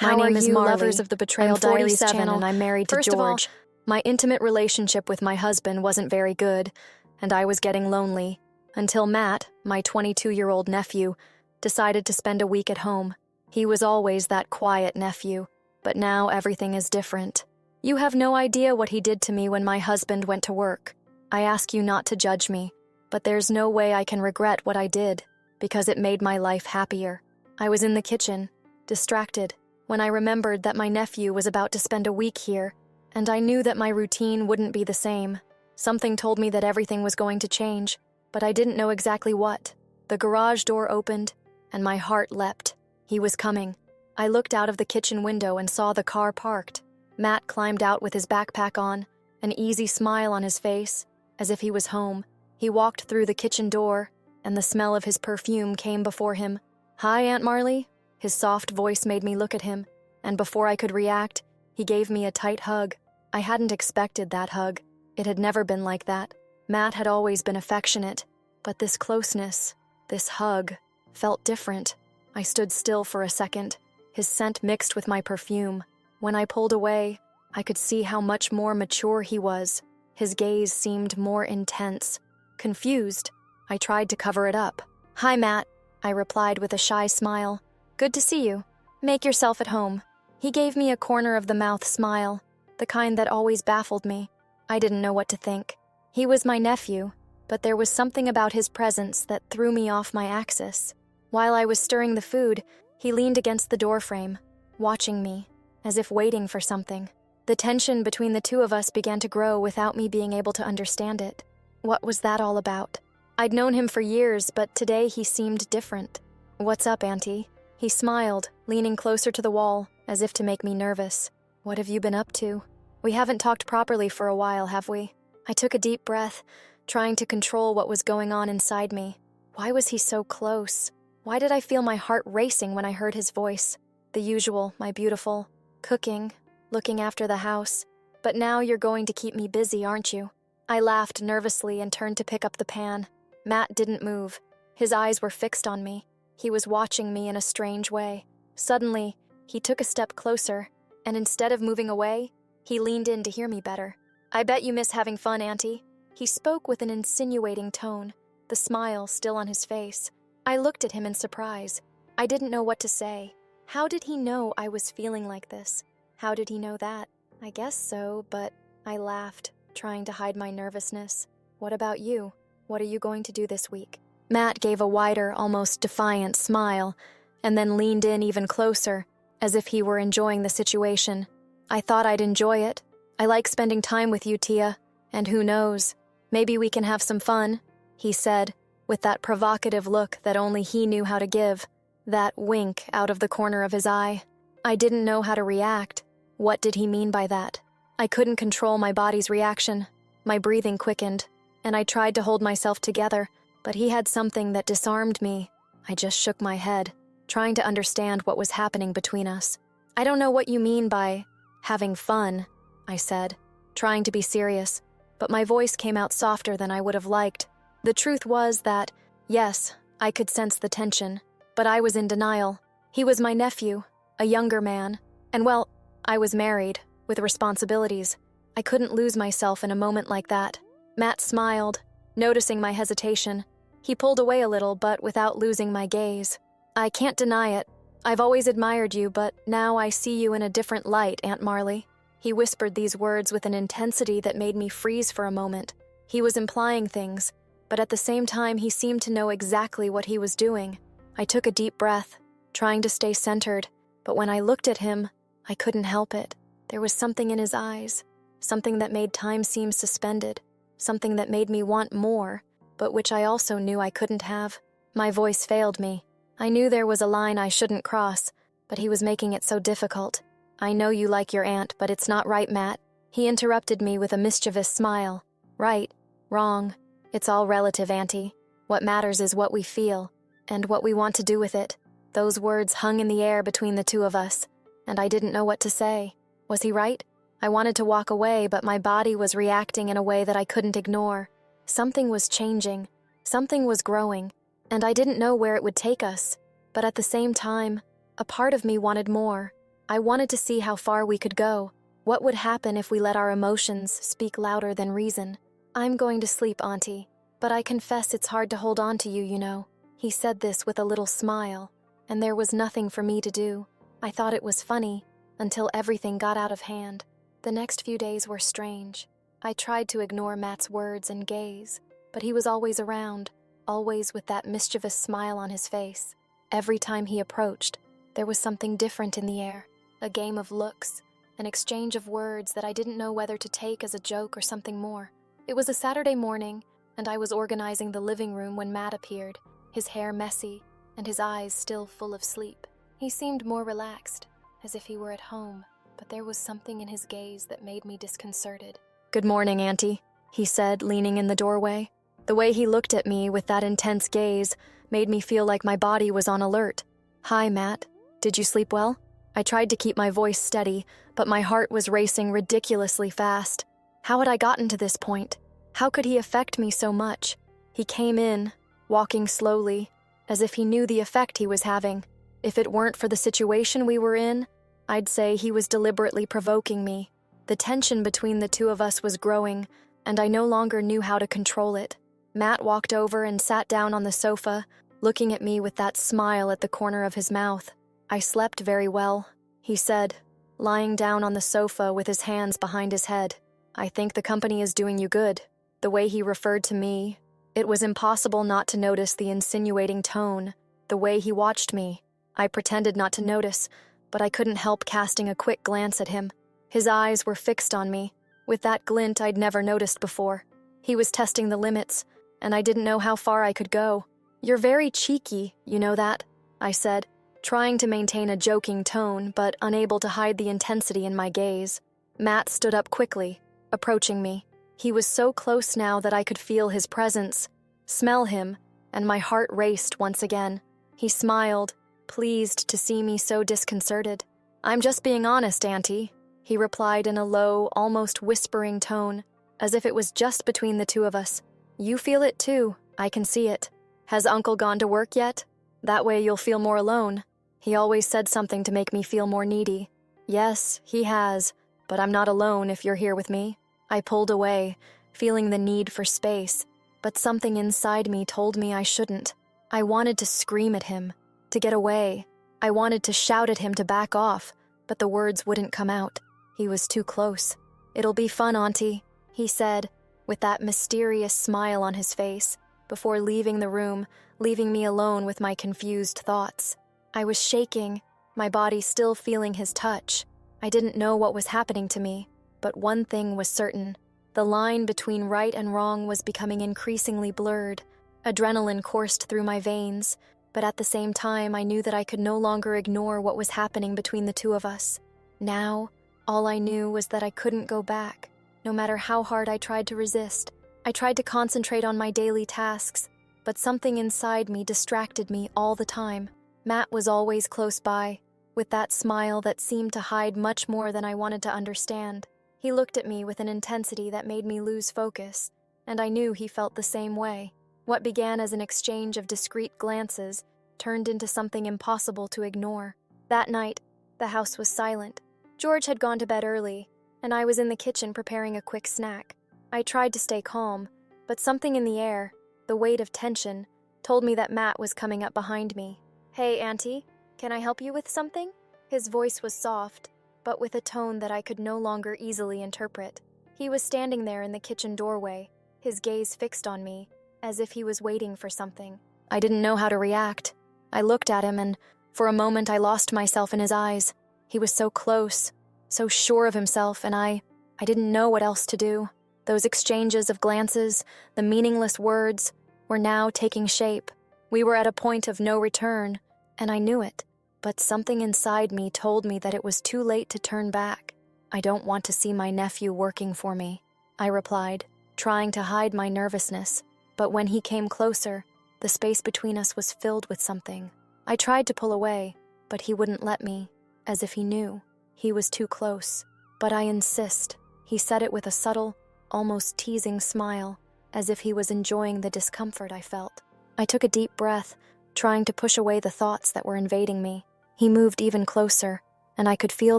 My name is Marley. lovers of the Betrayal I'm Diaries 47 channel. and I'm married to First of all, George. my intimate relationship with my husband wasn't very good, and I was getting lonely, until Matt, my 22-year-old nephew, decided to spend a week at home. He was always that quiet nephew, but now everything is different. You have no idea what he did to me when my husband went to work. I ask you not to judge me, but there's no way I can regret what I did, because it made my life happier. I was in the kitchen, distracted, when I remembered that my nephew was about to spend a week here, and I knew that my routine wouldn't be the same. Something told me that everything was going to change, but I didn't know exactly what. The garage door opened, and my heart leapt. He was coming. I looked out of the kitchen window and saw the car parked. Matt climbed out with his backpack on, an easy smile on his face, as if he was home. He walked through the kitchen door, and the smell of his perfume came before him. "Hi, Aunt Marley." His soft voice made me look at him, and before I could react, he gave me a tight hug. I hadn't expected that hug. It had never been like that. Matt had always been affectionate, but this closeness, this hug, felt different. I stood still for a second, his scent mixed with my perfume. When I pulled away, I could see how much more mature he was. His gaze seemed more intense. Confused, I tried to cover it up. "Hi, Matt," I replied with a shy smile. "Good to see you. Make yourself at home." He gave me a corner-of-the-mouth smile, the kind that always baffled me. I didn't know what to think. He was my nephew, but there was something about his presence that threw me off my axis. While I was stirring the food, he leaned against the doorframe, watching me, as if waiting for something. The tension between the two of us began to grow without me being able to understand it. What was that all about? I'd known him for years, but today he seemed different. "What's up, Auntie?" He smiled, leaning closer to the wall, as if to make me nervous. "What have you been up to? We haven't talked properly for a while, have we?" I took a deep breath, trying to control what was going on inside me. Why was he so close? Why did I feel my heart racing when I heard his voice? The usual, my beautiful, cooking, looking after the house. But now you're going to keep me busy, aren't you? I laughed nervously and turned to pick up the pan. Matt didn't move. His eyes were fixed on me. He was watching me in a strange way. Suddenly, he took a step closer, and instead of moving away, he leaned in to hear me better. "I bet you miss having fun, Auntie." He spoke with an insinuating tone, the smile still on his face. I looked at him in surprise. I didn't know what to say. How did he know I was feeling like this? How did he know that? I guess so, but I laughed, trying to hide my nervousness. "What about you? What are you going to do this week?" Matt gave a wider, almost defiant smile, and then leaned in even closer, as if he were enjoying the situation. "I thought I'd enjoy it. I like spending time with you, Tia, and who knows, maybe we can have some fun," he said, with that provocative look that only he knew how to give, that wink out of the corner of his eye. I didn't know how to react. What did he mean by that? I couldn't control my body's reaction. My breathing quickened, and I tried to hold myself together, but he had something that disarmed me. I just shook my head, trying to understand what was happening between us. "I don't know what you mean by having fun," I said, trying to be serious, but my voice came out softer than I would have liked. The truth was that, yes, I could sense the tension, but I was in denial. He was my nephew, a younger man, and well, I was married, with responsibilities. I couldn't lose myself in a moment like that. Matt smiled, noticing my hesitation. He pulled away a little, but without losing my gaze. "I can't deny it. I've always admired you, but now I see you in a different light, Aunt Marley." He whispered these words with an intensity that made me freeze for a moment. He was implying things, but at the same time he seemed to know exactly what he was doing. I took a deep breath, trying to stay centered, but when I looked at him, I couldn't help it. There was something in his eyes, something that made time seem suspended, something that made me want more, but which I also knew I couldn't have. My voice failed me. I knew there was a line I shouldn't cross, but he was making it so difficult. "I know you like your aunt, but it's not right, Matt." He interrupted me with a mischievous smile. "Right, wrong. It's all relative, Auntie. What matters is what we feel, and what we want to do with it." Those words hung in the air between the two of us, and I didn't know what to say. Was he right? I wanted to walk away, but my body was reacting in a way that I couldn't ignore. Something was changing. Something was growing, and I didn't know where it would take us. But at the same time, a part of me wanted more. I wanted to see how far we could go. What would happen if we let our emotions speak louder than reason? "I'm going to sleep, Auntie, but I confess it's hard to hold on to you, you know." He said this with a little smile, and there was nothing for me to do. I thought it was funny, until everything got out of hand. The next few days were strange. I tried to ignore Matt's words and gaze, but he was always around, always with that mischievous smile on his face. Every time he approached, there was something different in the air, a game of looks, an exchange of words that I didn't know whether to take as a joke or something more. It was a Saturday morning, and I was organizing the living room when Matt appeared, his hair messy and his eyes still full of sleep. He seemed more relaxed, as if he were at home, but there was something in his gaze that made me disconcerted. "Good morning, Auntie," he said, leaning in the doorway. The way he looked at me with that intense gaze made me feel like my body was on alert. "Hi, Matt. Did you sleep well?" I tried to keep my voice steady, but my heart was racing ridiculously fast. How had I gotten to this point? How could he affect me so much? He came in, walking slowly, as if he knew the effect he was having. If it weren't for the situation we were in, I'd say he was deliberately provoking me. The tension between the two of us was growing, and I no longer knew how to control it. Matt walked over and sat down on the sofa, looking at me with that smile at the corner of his mouth. "I slept very well," he said, lying down on the sofa with his hands behind his head. "I think the company is doing you good." The way he referred to me, it was impossible not to notice the insinuating tone, the way he watched me. I pretended not to notice, but I couldn't help casting a quick glance at him. His eyes were fixed on me, with that glint I'd never noticed before. He was testing the limits, and I didn't know how far I could go. "You're very cheeky, you know that?" I said, trying to maintain a joking tone, but unable to hide the intensity in my gaze. Matt stood up quickly, approaching me. He was so close now that I could feel his presence, smell him, and my heart raced once again. He smiled, pleased to see me so disconcerted. "I'm just being honest, Auntie," he replied in a low, almost whispering tone, as if it was just between the two of us. "You feel it too, I can see it. Has Uncle gone to work yet? That way you'll feel more alone. He always said something to make me feel more needy." "Yes, he has, but I'm not alone if you're here with me." I pulled away, feeling the need for space, but something inside me told me I shouldn't. I wanted to scream at him, to get away. I wanted to shout at him to back off, but the words wouldn't come out. He was too close. "It'll be fun, Auntie," he said, with that mysterious smile on his face, before leaving the room, leaving me alone with my confused thoughts. I was shaking, my body still feeling his touch. I didn't know what was happening to me, but one thing was certain. The line between right and wrong was becoming increasingly blurred. Adrenaline coursed through my veins, but at the same time I knew that I could no longer ignore what was happening between the two of us. Now, all I knew was that I couldn't go back, no matter how hard I tried to resist. I tried to concentrate on my daily tasks, but something inside me distracted me all the time. Matt was always close by, with that smile that seemed to hide much more than I wanted to understand. He looked at me with an intensity that made me lose focus, and I knew he felt the same way. What began as an exchange of discreet glances turned into something impossible to ignore. That night, the house was silent. George had gone to bed early, and I was in the kitchen preparing a quick snack. I tried to stay calm, but something in the air, the weight of tension, told me that Matt was coming up behind me. "Hey, Auntie, can I help you with something?" His voice was soft, but with a tone that I could no longer easily interpret. He was standing there in the kitchen doorway, his gaze fixed on me, as if he was waiting for something. I didn't know how to react. I looked at him, and for a moment I lost myself in his eyes. He was so close, so sure of himself, and I didn't know what else to do. Those exchanges of glances, the meaningless words, were now taking shape. We were at a point of no return, and I knew it. But something inside me told me that it was too late to turn back. "I don't want to see my nephew working for me," I replied, trying to hide my nervousness. But when he came closer, the space between us was filled with something. I tried to pull away, but he wouldn't let me, as if he knew. He was too close. "But I insist." He said it with a subtle, almost teasing smile, as if he was enjoying the discomfort I felt. I took a deep breath, trying to push away the thoughts that were invading me. He moved even closer, and I could feel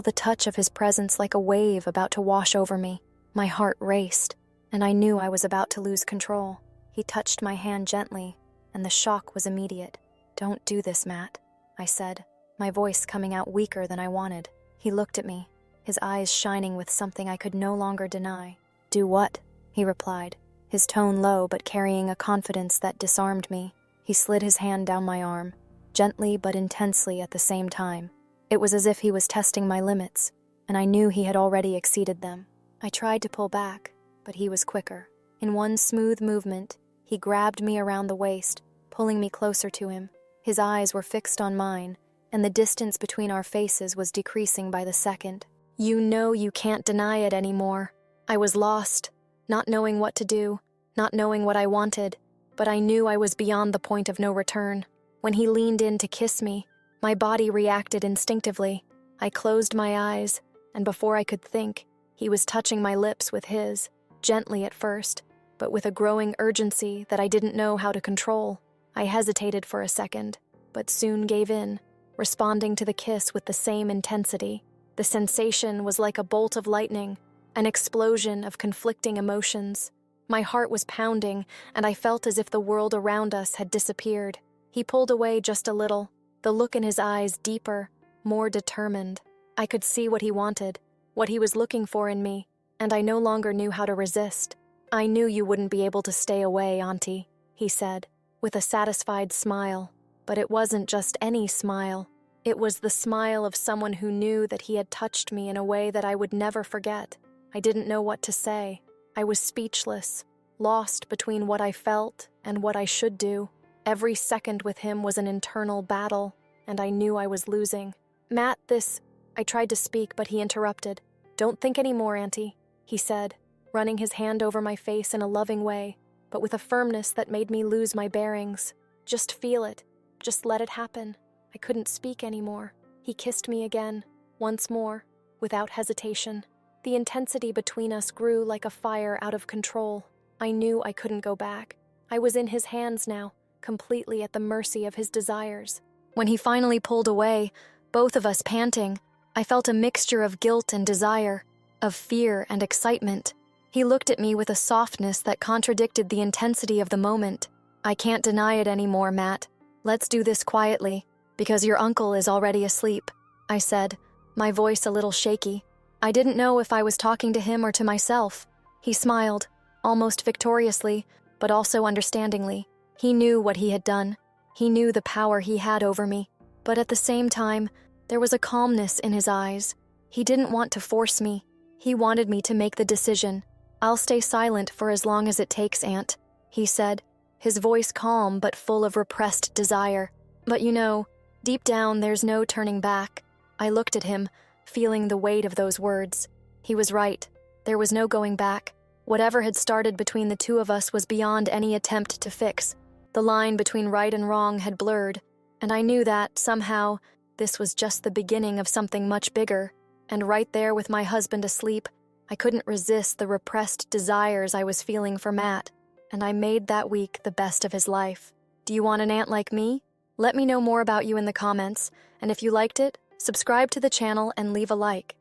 the touch of his presence like a wave about to wash over me. My heart raced, and I knew I was about to lose control. He touched my hand gently, and the shock was immediate. "Don't do this, Matt," I said, my voice coming out weaker than I wanted. He looked at me, his eyes shining with something I could no longer deny. "Do what?" he replied, his tone low but carrying a confidence that disarmed me. He slid his hand down my arm, gently but intensely at the same time. It was as if he was testing my limits, and I knew he had already exceeded them. I tried to pull back, but he was quicker. In one smooth movement, he grabbed me around the waist, pulling me closer to him. His eyes were fixed on mine, and the distance between our faces was decreasing by the second. "You know you can't deny it anymore." I was lost, not knowing what to do, not knowing what I wanted, but I knew I was beyond the point of no return. When he leaned in to kiss me, my body reacted instinctively. I closed my eyes, and before I could think, he was touching my lips with his, gently at first, but with a growing urgency that I didn't know how to control. I hesitated for a second, but soon gave in, responding to the kiss with the same intensity. The sensation was like a bolt of lightning, an explosion of conflicting emotions. My heart was pounding, and I felt as if the world around us had disappeared. He pulled away just a little, the look in his eyes deeper, more determined. I could see what he wanted, what he was looking for in me, and I no longer knew how to resist. "I knew you wouldn't be able to stay away, Auntie," he said, with a satisfied smile. But it wasn't just any smile. It was the smile of someone who knew that he had touched me in a way that I would never forget. I didn't know what to say. I was speechless, lost between what I felt and what I should do. Every second with him was an internal battle, and I knew I was losing. "Matt, this—" I tried to speak, but he interrupted. "Don't think any more, Auntie," he said, running his hand over my face in a loving way, but with a firmness that made me lose my bearings. "Just feel it. Just let it happen." I couldn't speak anymore. He kissed me again, once more, without hesitation. The intensity between us grew like a fire out of control. I knew I couldn't go back. I was in his hands now, completely at the mercy of his desires. When he finally pulled away, both of us panting, I felt a mixture of guilt and desire, of fear and excitement. He looked at me with a softness that contradicted the intensity of the moment. "I can't deny it anymore, Matt. Let's do this quietly, because your uncle is already asleep," I said, my voice a little shaky. I didn't know if I was talking to him or to myself. He smiled, almost victoriously, but also understandingly. He knew what he had done. He knew the power he had over me. But at the same time, there was a calmness in his eyes. He didn't want to force me. He wanted me to make the decision. "I'll stay silent for as long as it takes, Aunt," he said, his voice calm but full of repressed desire. "But you know, deep down there's no turning back." I looked at him, feeling the weight of those words. He was right. There was no going back. Whatever had started between the two of us was beyond any attempt to fix. The line between right and wrong had blurred, and I knew that, somehow, this was just the beginning of something much bigger. And right there with my husband asleep, I couldn't resist the repressed desires I was feeling for Matt, and I made that week the best of his life. Do you want an aunt like me? Let me know more about you in the comments, and if you liked it, subscribe to the channel and leave a like.